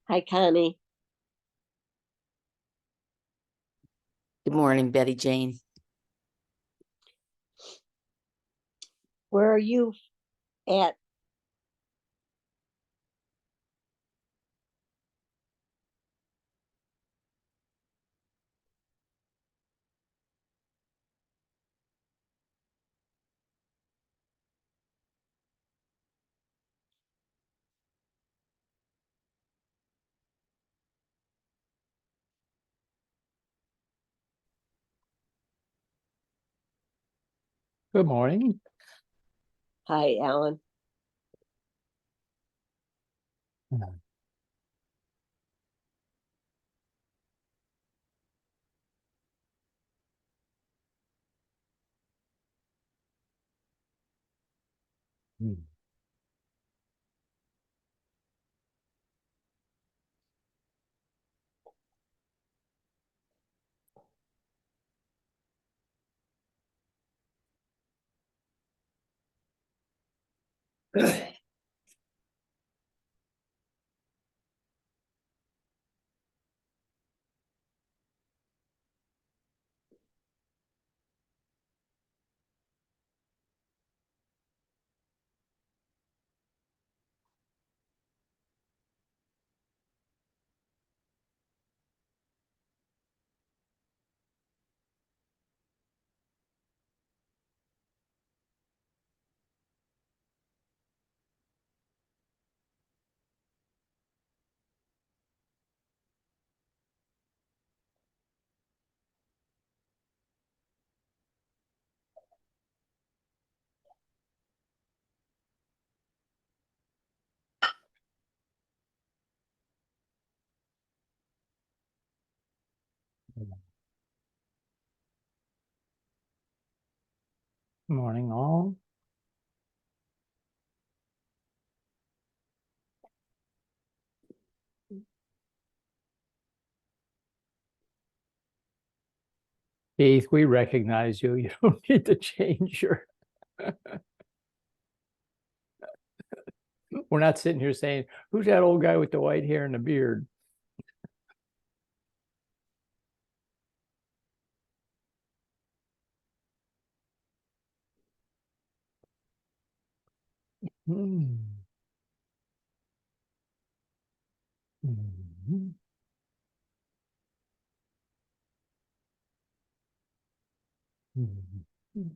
Hi, Connie. Good morning, Betty Jane. Where are you at? Good morning. Hi, Alan. Morning, all. Keith, we recognize you. You don't need to change your. We're not sitting here saying, who's that old guy with the white hair and the beard? Mm. Mhm. Mhm.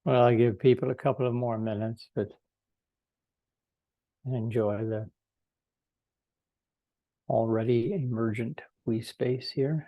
Well, I give people a couple of more minutes, but enjoy the already emergent we space here.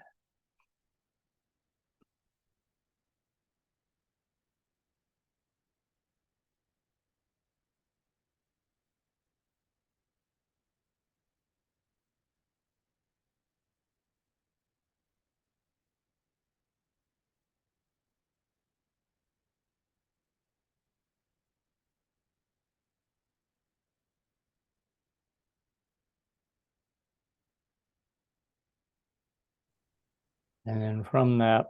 And then from that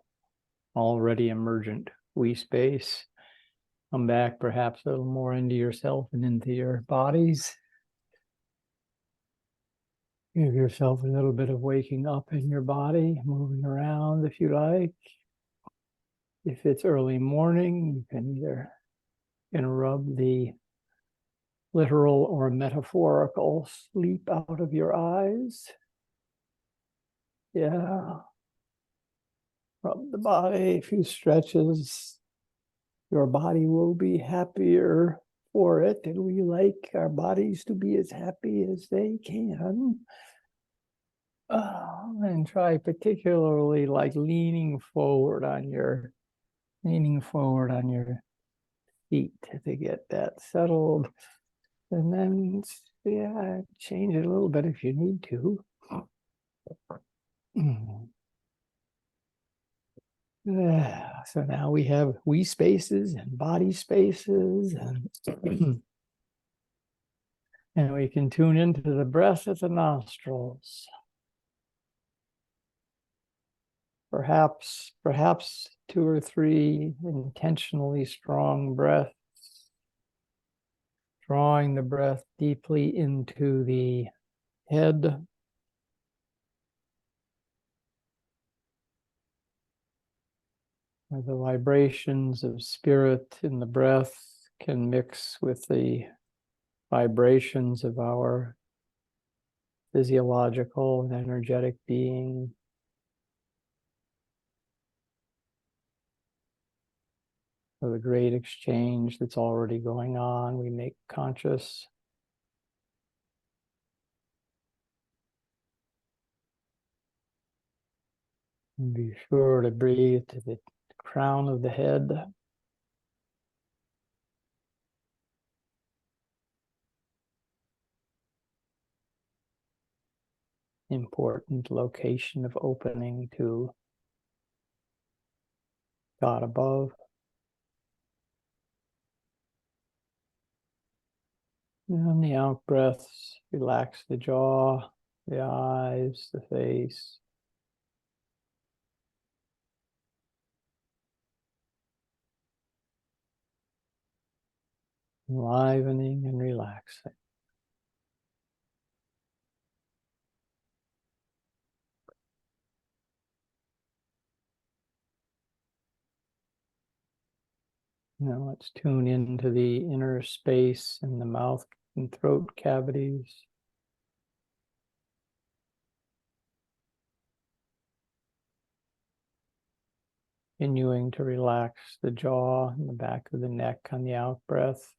already emergent we space, come back perhaps a little more into yourself and into your bodies. Give yourself a little bit of waking up in your body, moving around if you like. If it's early morning, you can either rub the literal or metaphorical sleep out of your eyes. Yeah. Rub the body, a few stretches. Your body will be happier for it, and we like our bodies to be as happy as they can. And try particularly like leaning forward on your feet to get that settled. And then, yeah, change it a little bit if you need to. So now we have we spaces and body spaces, and and we can tune into the breath at the nostrils. Perhaps 2 or 3 intentionally strong breaths, drawing the breath deeply into the head, where the vibrations of spirit in the breath can mix with the vibrations of our physiological and energetic being. For the great exchange that's already going on, we make conscious. And be sure to breathe to the crown of the head. Important location of opening to God above. And on the out breaths, relax the jaw, the eyes, the face. Enlivening and relaxing. Now let's tune into the inner space in the mouth and throat cavities. Continuing to relax the jaw and the back of the neck on the out breath.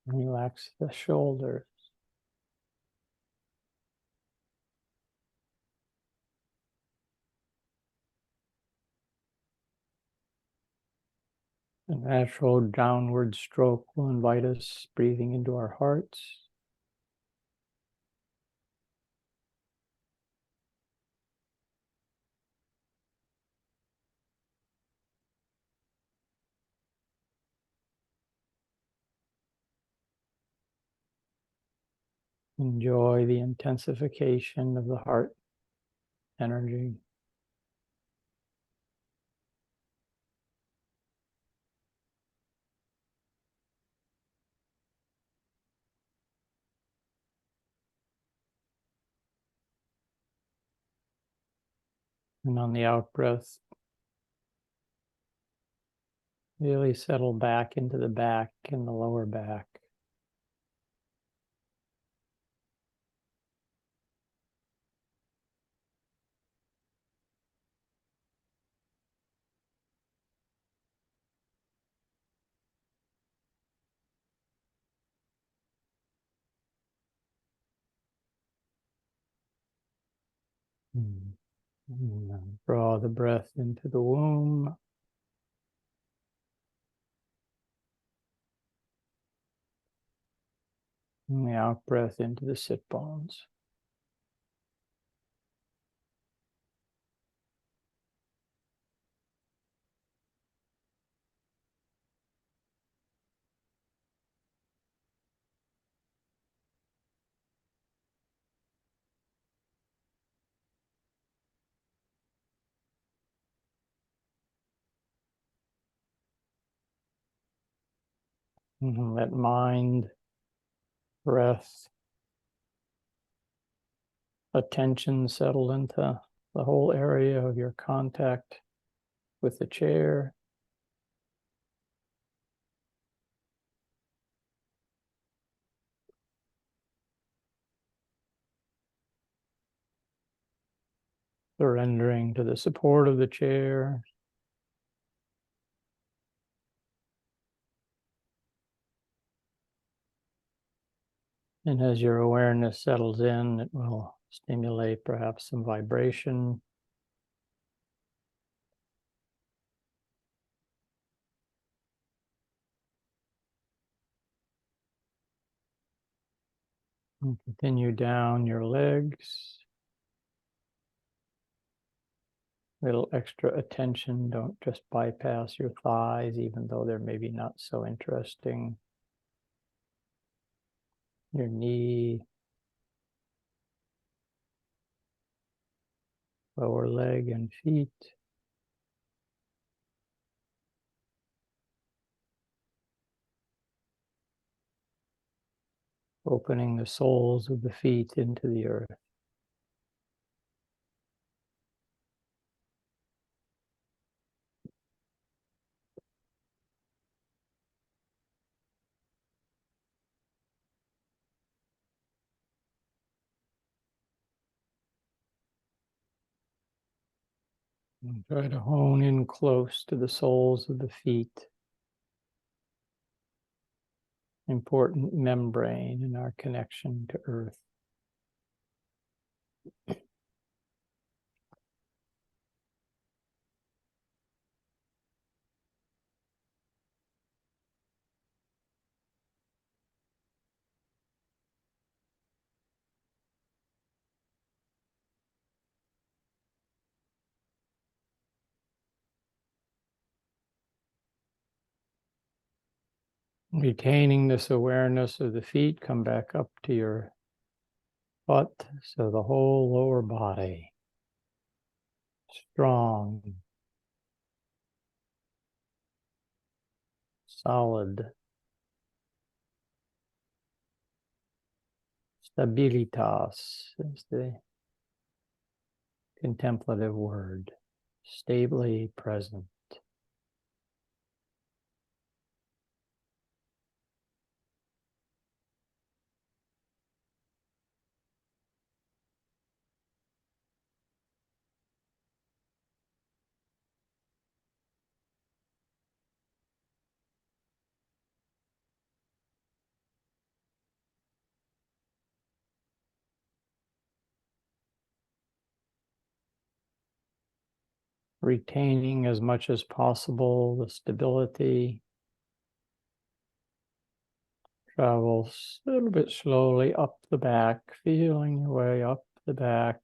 Relax the shoulders. A natural downward stroke will invite us breathing into our hearts. Enjoy the intensification of the heart energy. And on the out breath, really settle back into the back and the lower back. And draw the breath into the womb. And the out breath into the sit bones. And let mind, breath, attention settle into the whole area of your contact with the chair. Surrendering to the support of the chair. And as your awareness settles in, it will stimulate perhaps some vibration. And continue down your legs. Little extra attention. Don't just bypass your thighs, even though they're maybe not so interesting. Your knee, lower leg and feet. Opening the soles of the feet into the earth. And try to hone in close to the soles of the feet. Important membrane in our connection to earth. Retaining this awareness of the feet, come back up to your butt, so the whole lower body strong, solid, stabilitas is the contemplative word, stably present. Retaining as much as possible the stability. Travel a little bit slowly up the back, feeling your way up the back,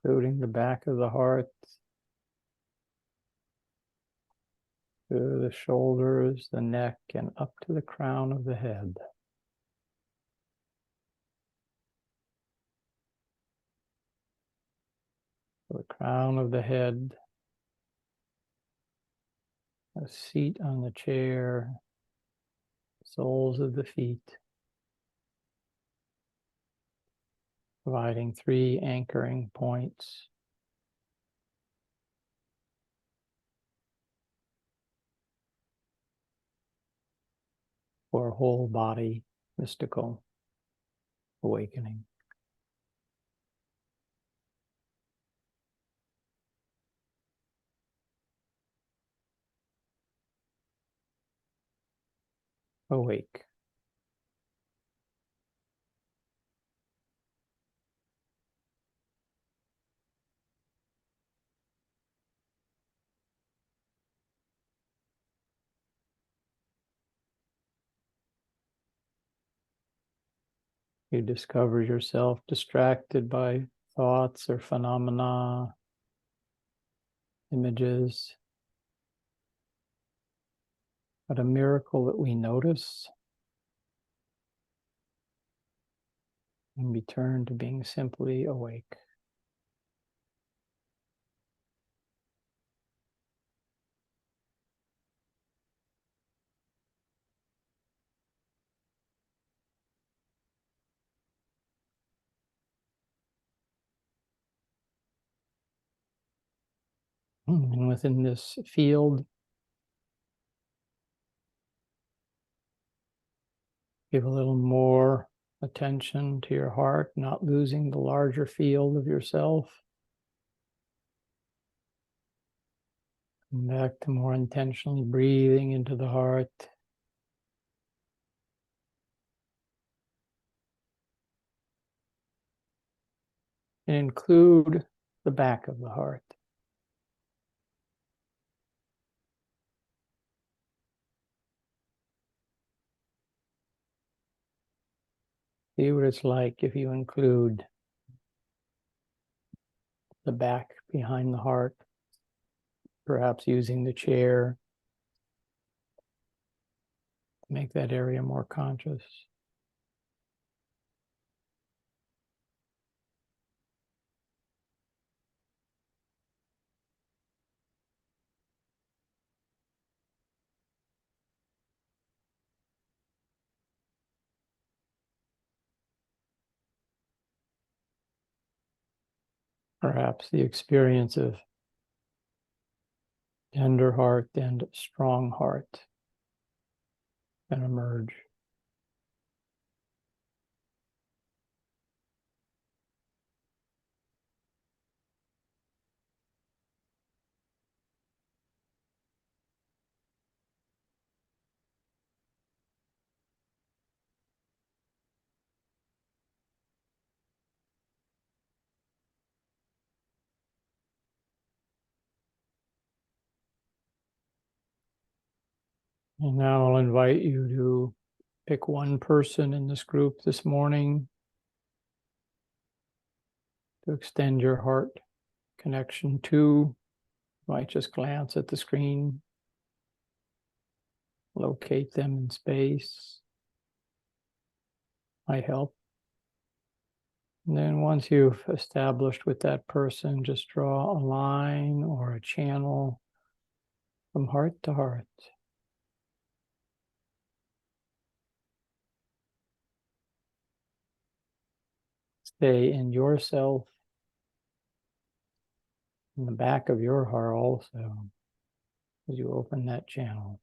including the back of the heart, through the shoulders, the neck, and up to the crown of the head. The crown of the head, a seat on the chair, soles of the feet, providing 3 anchoring points. For whole body mystical awakening. Awake. You discover yourself distracted by thoughts or phenomena, images. But a miracle that we notice and return to being simply awake. ' And within this field, give a little more attention to your heart, not losing the larger field of yourself. Come back to more intentionally breathing into the heart. And include the back of the heart. See what it's like if you include the back behind the heart, perhaps using the chair to make that area more conscious. Perhaps the experience of tender heart and strong heart can emerge. And now I'll invite you to pick one person in this group this morning to extend your heart connection to. You might just glance at the screen, locate them in space. Might help. And then once you've established with that person, just draw a line or a channel from heart to heart. Stay in yourself, in the back of your heart also, as you open that channel.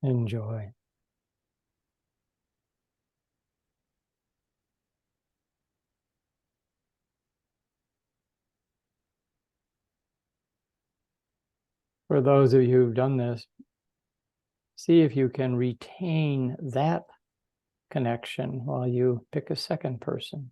Enjoy. For those of you who've done this, see if you can retain that connection while you pick a second person.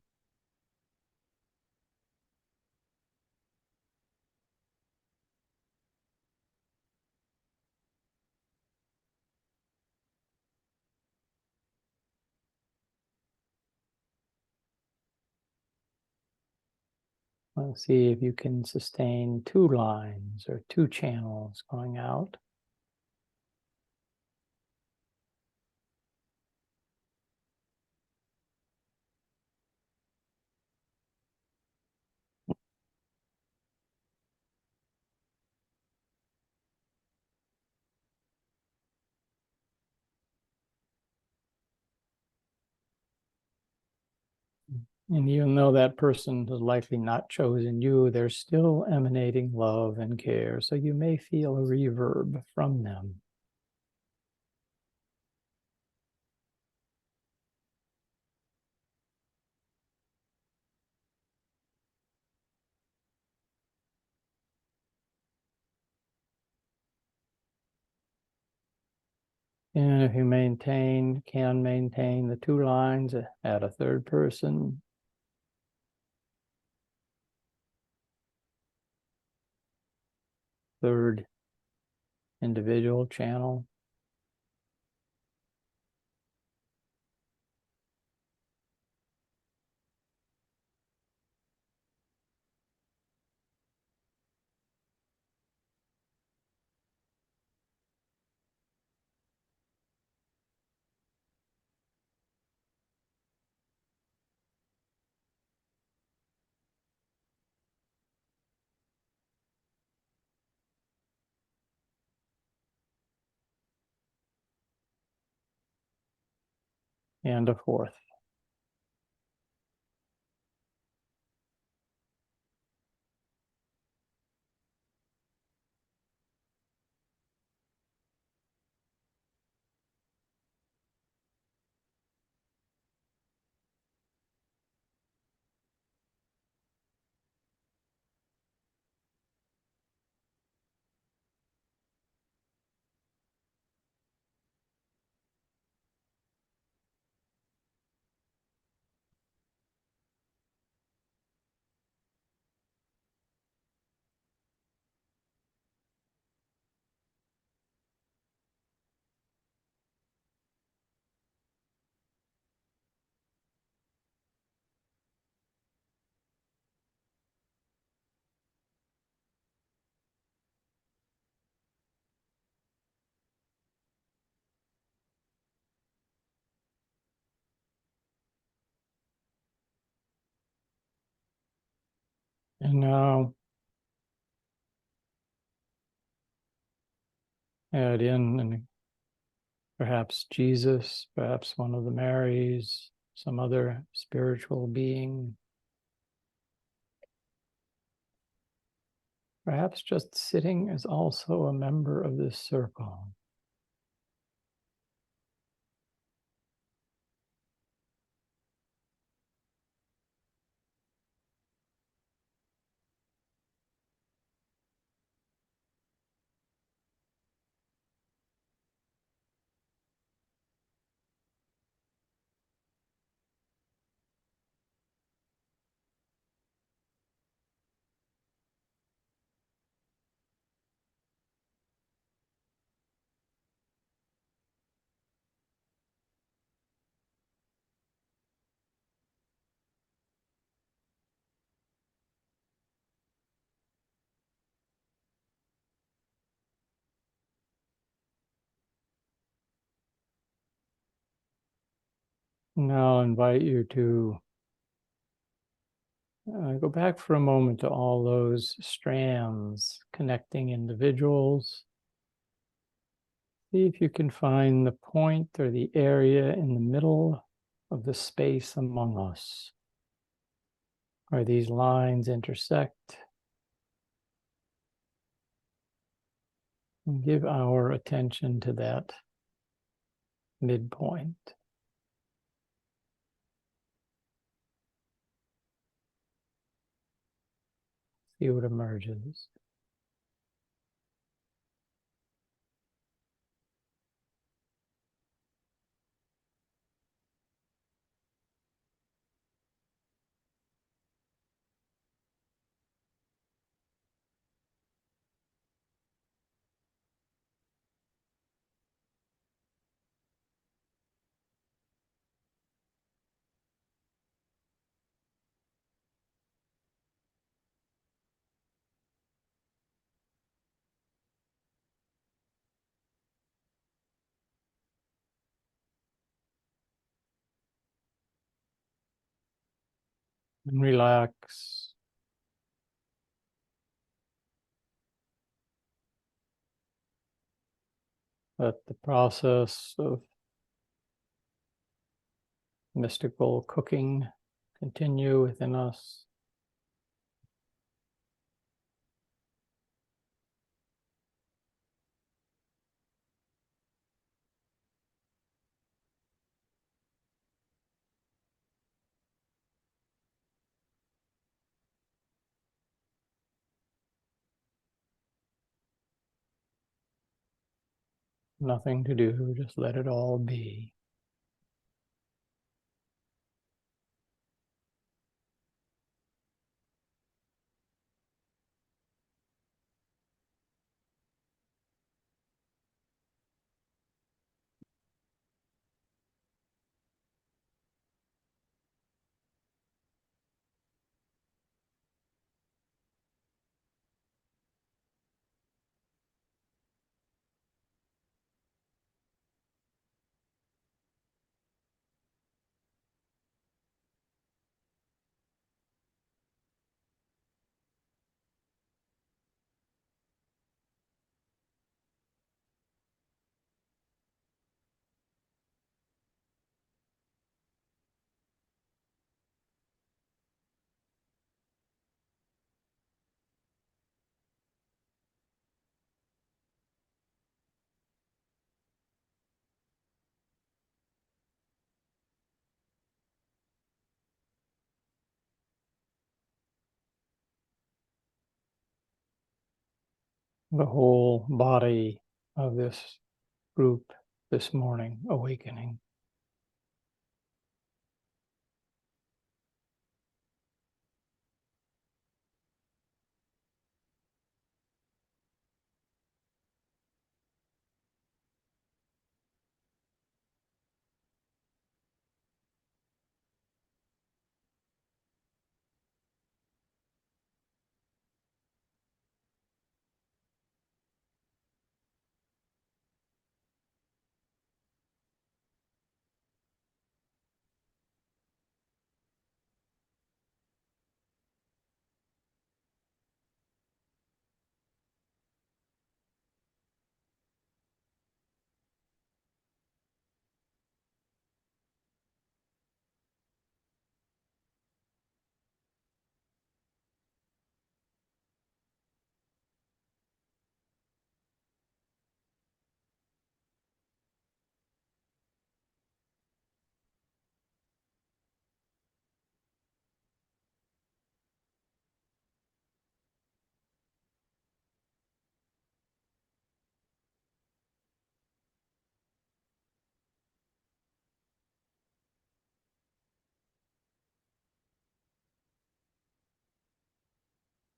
Well, see if you can sustain two lines or two channels going out. And even though that person has likely not chosen you, they're still emanating love and care. So you may feel a reverb from them. And if you can maintain the two lines, add a third person. Third individual channel. and a fourth. And now add in and perhaps Jesus, perhaps one of the Marys, some other spiritual being, perhaps just sitting as also a member of this circle. Now I'll invite you to go back for a moment to all those strands connecting individuals. See if you can find the point or the area in the middle of the space among us, where these lines intersect. And give our attention to that midpoint. See what emerges. And relax. Let the process of mystical cooking continue within us. Nothing to do, just let it all be. the whole body of this group this morning awakening.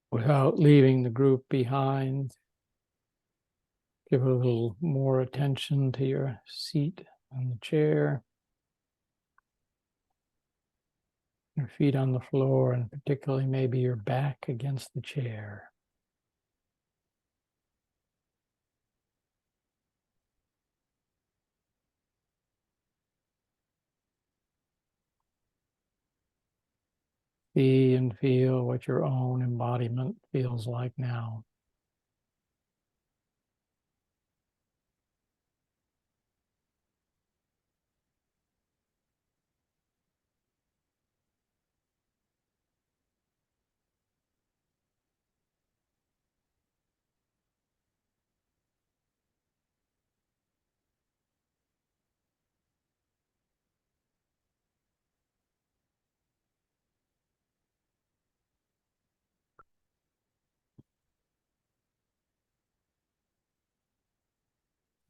Without leaving the group behind, give a little more attention to your seat on the chair, your feet on the floor, and particularly maybe your back against the chair. See and feel what your own embodiment feels like now.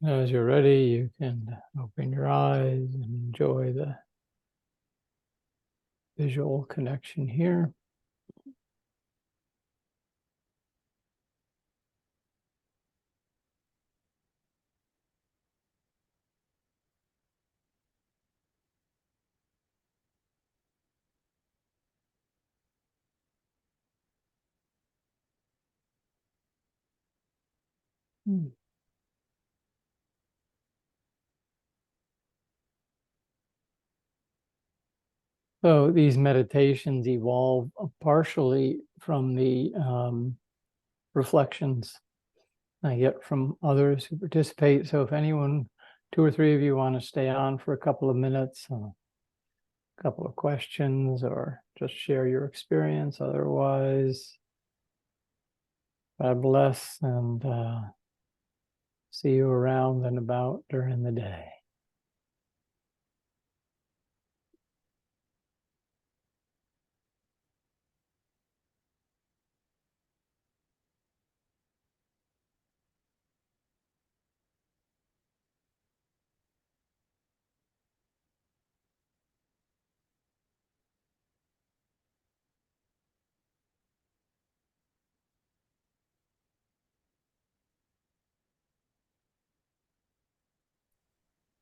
As you're ready, you can open your eyes and enjoy the visual connection here. So these meditations evolve partially from the reflections I get from others who participate. So if anyone, 2 or 3 of you want to stay on for a couple of minutes, a couple of questions, or just share your experience, otherwise, God bless, and see you around and about during the day.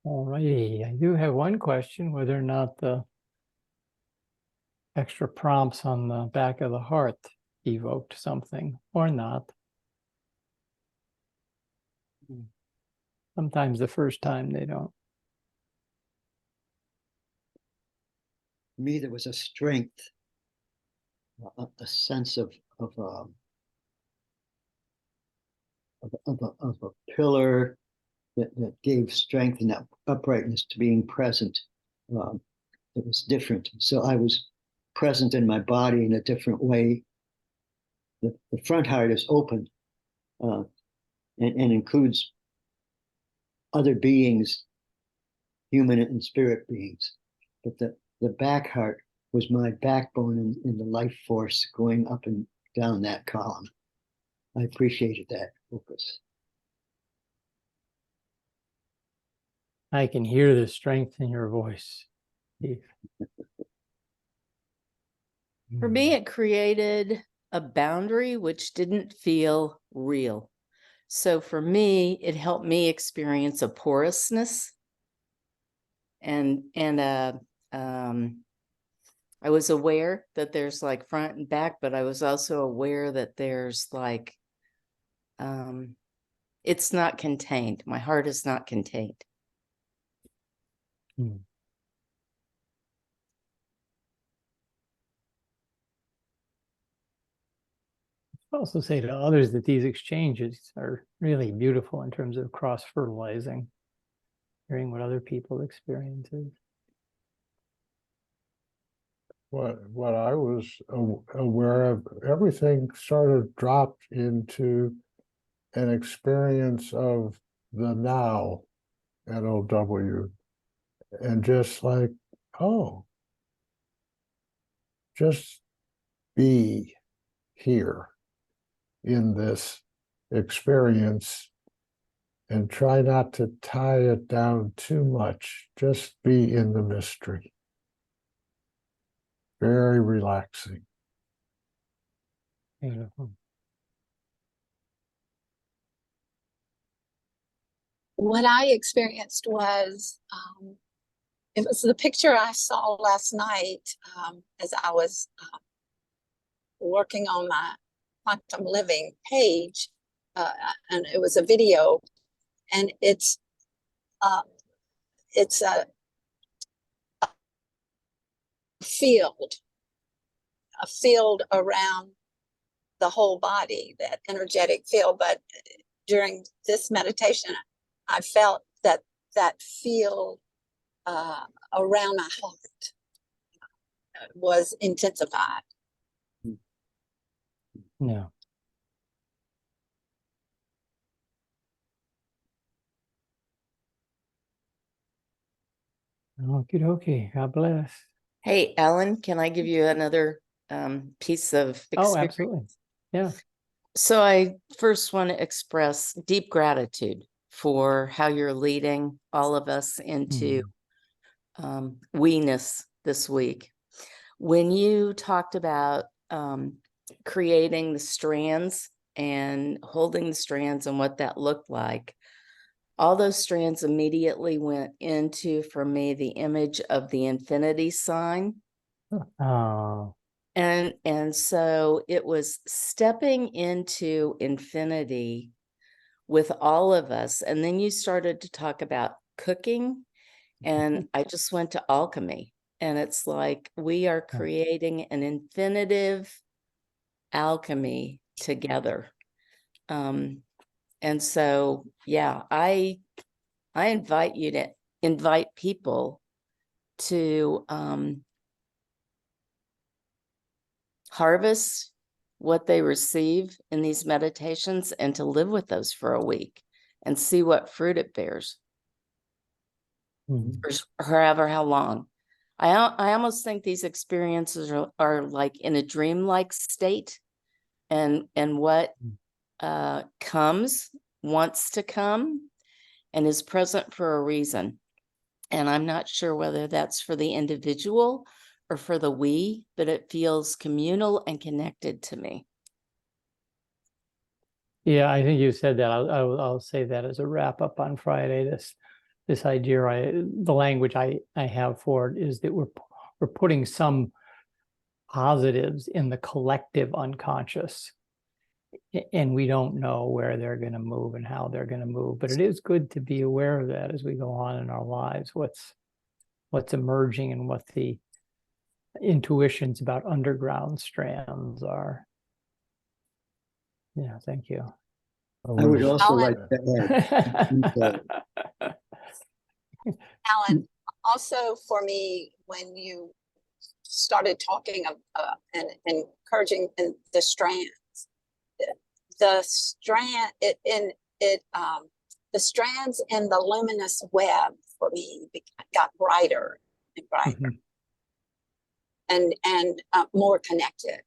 All righty, I do have one question, whether or not the extra prompts on the back of the heart evoked something or not. Sometimes the first time they don't. For me, there was a strength, a sense of a pillar that gave strength and that uprightness to being present. It was different. So I was present in my body in a different way. The front heart is open and includes other beings, human and spirit beings. But the back heart was my backbone in the life force going up and down that column. I appreciated that. focus. I can hear the strength in your voice, Steve. For me, it created a boundary which didn't feel real. So for me, it helped me experience a porousness and I was aware that there's like front and back, but I was also aware that there's like it's not contained. My heart is not contained. Hmm. I also say to others that these exchanges are really beautiful in terms of cross-fertilizing, hearing what other people experiences. What I was aware of, everything sort of dropped into an experience of the now, NOW, and just like, oh, just be here in this experience and try not to tie it down too much. Just be in the mystery. Very relaxing. Beautiful. What I experienced was, it was the picture I saw last night as I was working on my quantum living page, and it was a video, and it's a field around the whole body, that energetic field. But during this meditation, I felt that field around my heart was intensified. Yeah. Okie dokie. God bless. Hey, Alan, can I give you another piece of Oh, experience? absolutely. Yeah. So I first want to express deep gratitude for how you're leading all of us into we-ness this week. When you talked about creating the strands and holding the strands and what that looked like, all those strands immediately went into, for me, the image of the infinity sign. Oh, And so it was stepping into infinity with all of us. And then you started to talk about cooking, and I just went to alchemy. And it's like we are creating an infinitive alchemy together. And so, yeah, I invite you to invite people to harvest what they receive in these meditations and to live with those for a week and see what fruit it bears, or however how long. I almost think these experiences are like in a dreamlike state, and what comes, wants to come, and is present for a reason. And I'm not sure whether that's for the individual or for the we, but it feels communal and connected to me. yeah. I think you said that. I'll say that as a wrap up on Friday. This idea, the language I have for it is that we're putting some positives in the collective unconscious, and we don't know where they're going to move and how they're going to move. But it is good to be aware of that as we go on in our lives. What's emerging and what the intuitions about underground strands are. Yeah, thank you. I would also Alan. like to add, Alan, also for me, when you started talking of and encouraging the strands, the strands in the luminous web for me got brighter and brighter, and more connected.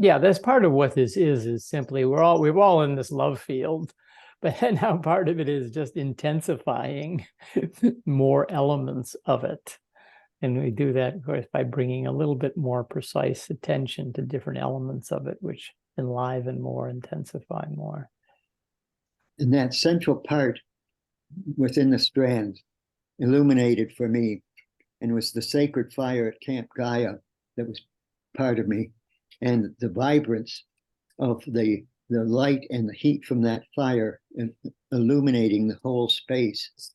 Yeah, that's part of what this is simply we're all in this love field, but then now part of it is just intensifying more elements of it. And we do that, of course, by bringing a little bit more precise attention to different elements of it, which enliven more, intensify more. And that central part within the strand illuminated for me, and was the sacred fire at Camp Gaia that was part of me, and the vibrance of the light and the heat from that fire and illuminating the whole space,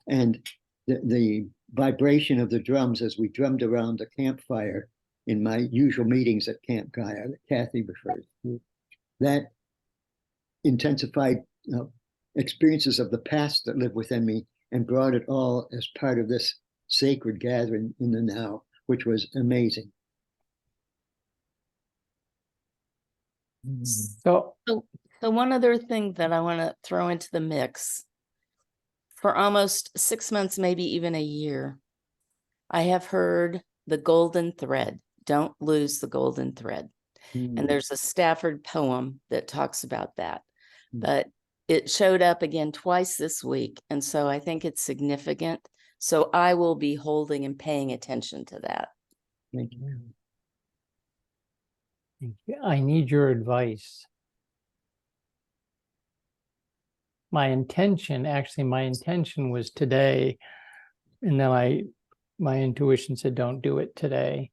and the vibration of the drums as we drummed around the campfire in my usual meetings at Camp Gaia that Kathy referred to. That intensified experiences of the past that live within me and brought it all as part of this sacred gathering in the now, which was amazing. So So one other thing that I want to throw into the mix, for almost 6 months, maybe even a year, I have heard the golden thread. Don't lose the golden thread. And there's a Stafford poem that talks about that, but it showed up again twice this week. And so I think it's significant. So I will be holding and paying attention to that. Thank you. I need your advice. My intention was today, and then my intuition said, don't do it today.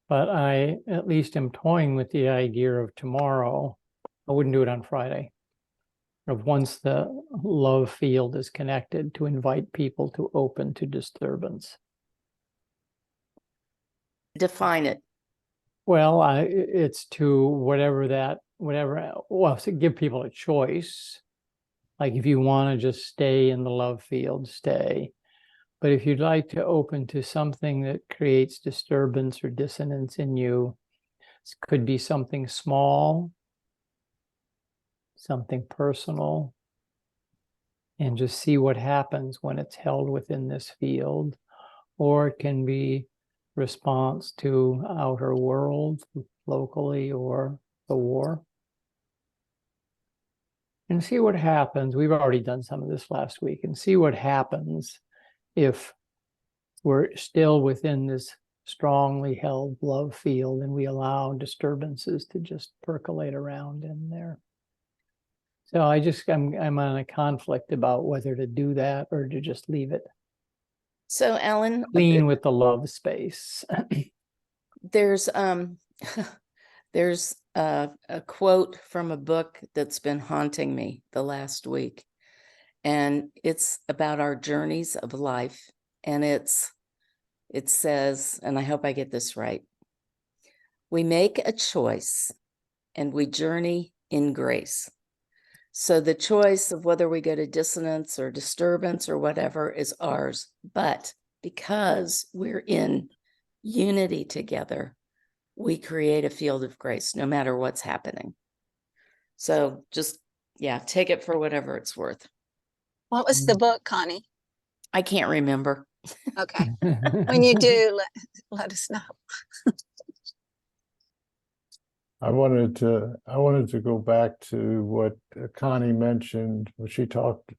But I at least am toying with the idea of tomorrow. I wouldn't do it on Friday. Of once the love field is connected, to invite people to open to disturbance. Define it. Well, it's to whatever, well, to give people a choice. Like if you want to just stay in the love field, stay. But if you'd like to open to something that creates disturbance or dissonance in you, it could be something small, something personal, and just see what happens when it's held within this field. Or it can be response to outer world, locally, or the war. And see what happens. We've already done some of this last week, and see what happens if we're still within this strongly held love field and we allow disturbances to just percolate around in there. So I'm on a conflict about whether to do that or to just leave it So Alan, clean with the love space. there's there's a quote from a book that's been haunting me the last week, and it's about our journeys of life. And it says, and I hope I get this right, we make a choice and we journey in grace. So the choice of whether we go to dissonance or disturbance or whatever is ours. But because we're in unity together, we create a field of grace, no matter what's happening. So just, yeah, take it for whatever it's worth. What was the book, Connie? I can't remember. Okay. When you do, let us know. I wanted to go back to what Connie mentioned when she talked.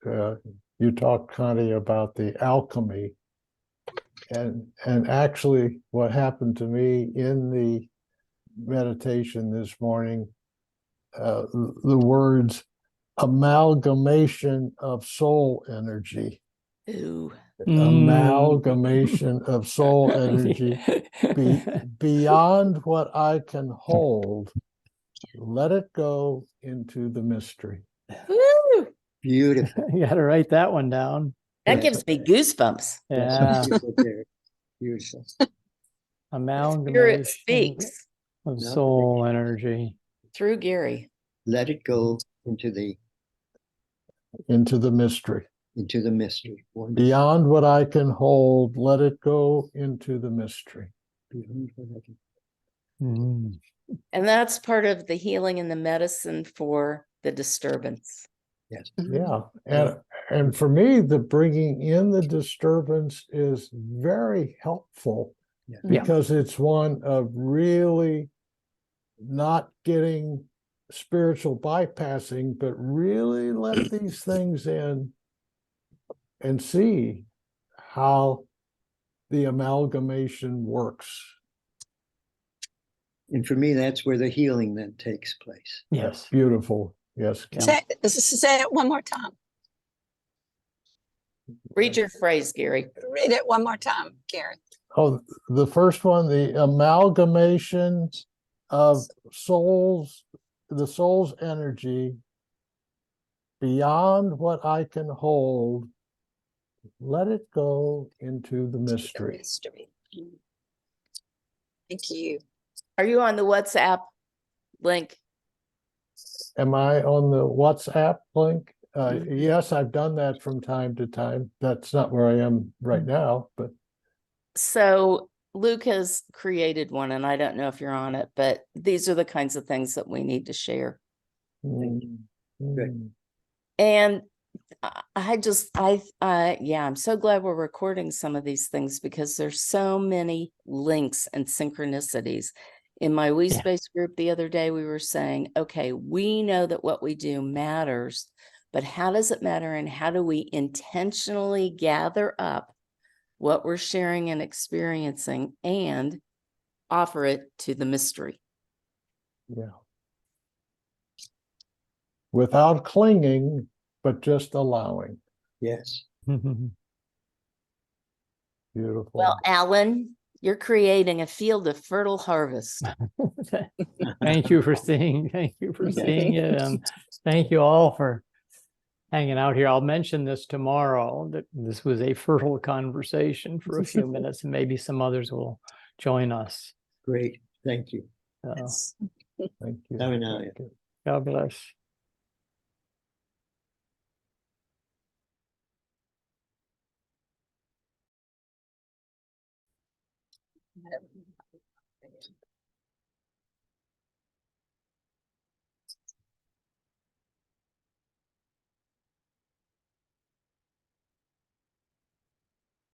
You talked, Connie, about the alchemy, and actually, what happened to me in the meditation this morning, the words amalgamation of soul energy. Ooh. Amalgamation of soul energy beyond what I can hold. Let it go into the mystery. Woo! Beautiful. You got to write that one down. That gives me goosebumps. Yeah, Beautiful. Spirit amalgamation speaks of soul energy. through Gary. Let it go into the mystery. into the mystery. Wonderful. Beyond what I can hold, let it go into the mystery. Beyond what I can. Mm. And that's part of the healing and the medicine for the disturbance. Yes. Yeah, and for me, the bringing in the disturbance is very helpful Yeah. Yeah. because it's one of really not getting spiritual bypassing, but really let these things in and see how the amalgamation works. And for me, that's where the healing then takes place. Yes. Beautiful. Yes. Yeah. Say it one more time. Read your phrase, Gary. Read it one more time, Gary. Oh, the first one, the amalgamation of the soul's energy beyond what I can hold, let it go into the The mystery. mystery. Thank you. Are you on the WhatsApp link? Am I on the WhatsApp link? Mhm. Yes, I've done that from time to time. That's not where I am right now, but So Luke has created one, and I don't know if you're on it, but these are the kinds of things that we need to share. mm, Good. And yeah, I'm so glad we're recording some of these things because there's so many links and synchronicities. In my WeSpace group the other day, we were saying, okay, we know that what we do matters, but how does it matter and how do we intentionally gather up what we're sharing and experiencing and offer it to the mystery? yeah. Without clinging, but just allowing. Yes. Beautiful. Well, Alan, you're creating a field of fertile harvest. Thank you for seeing it, and thank you all for hanging out here. I'll mention this tomorrow, that this was a fertile conversation for a few minutes, and maybe some others will join us. Great. Thank you. Thank you. Have a night. Thank you. God bless.